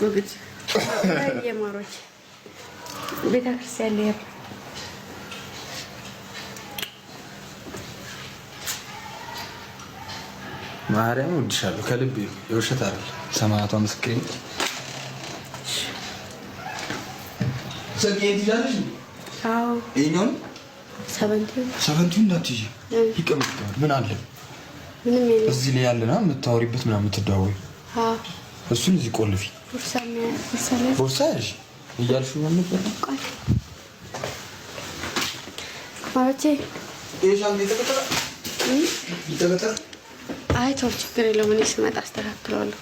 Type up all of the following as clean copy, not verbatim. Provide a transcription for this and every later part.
ወግድ የማሮች ቤተክርስቲያን ላይ ማርያም ወድሻለሁ ከልቤ የውሸት አይደል። ሰማያቷ ምስክሬ ነች። ሰጌት ይዛልሽ? አዎ እኛን ሰቨንቲው እንዳትዪ ይቀመጣል። ምን አለ ምንም የለም። እዚህ ላይ ያለና የምታወሪበት ምናምን የምትደዋወይ እሱን እዚህ ቆልፊ። ቦርሳ ያዥ እያልሽ ነው ነበር ማለቴ ይሻል ይተከተል አይ ተው ችግር የለውም። እኔ ስመጣ አስተካክለዋለሁ።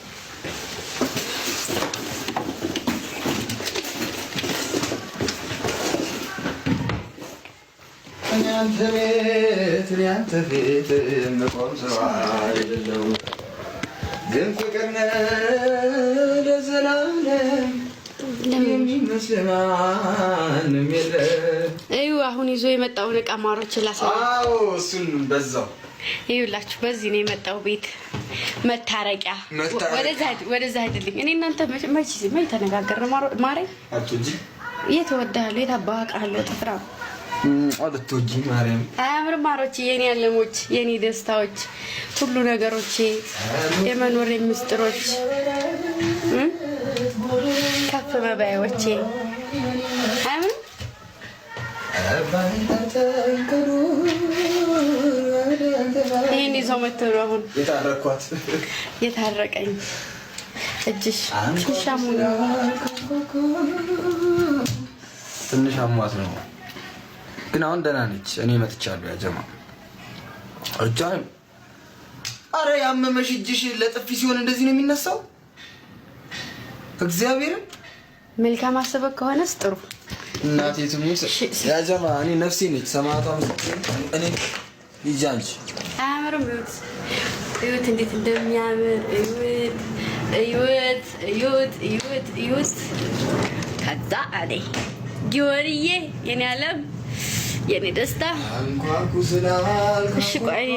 አንተ ቤት መቆም ሰው አይደለሁም ግን ፍቅር ነህ ለዘላለም የሚመስል ማንም የለም። እዩ አሁን ይዞ የመጣውን ዕቃ ማሮች ላሳይ። አዎ እሱን በዛው ይኸውላችሁ በዚህ ነው የመጣው ቤት መታረቂያ። ወደዛ አይደልኝ እኔ እናንተ መች ተነጋገርን ማሬ አትወጂ እየተወዳለሁ የታባቃለሁ ጥፍራ አትወጂ ማርያም አያምርም ማሮች የኔ ያለሞች የኔ ደስታዎች ሁሉ ነገሮች የመኖር ምስጢሮች ከፍ መባዮቼ አያምርም ይሄን ይዘው መተሩ አሁን የታረቀኝ እጅሽ ሽሻሙ ትንሽ አሟት ነው ግን አሁን ደህና ነች። እኔ መጥቻለሁ። ያጀማ እጃም አረ ያመመሽ እጅሽ ለጥፊ ሲሆን እንደዚህ ነው የሚነሳው። እግዚአብሔርን መልካም አሰበክ ከሆነስ ጥሩ እናቴ ትሙት ያጀማ እኔ ነፍሴ ነች ሰማታም እኔ ይጃንች አያምርም። እዩት እንዴት እንደሚያምር እዩት ከዛ አለ ጊዮርዬ የኔ ዓለም የኔ ደስታ አንኳኩ ስላልኩ እሺ ቆይ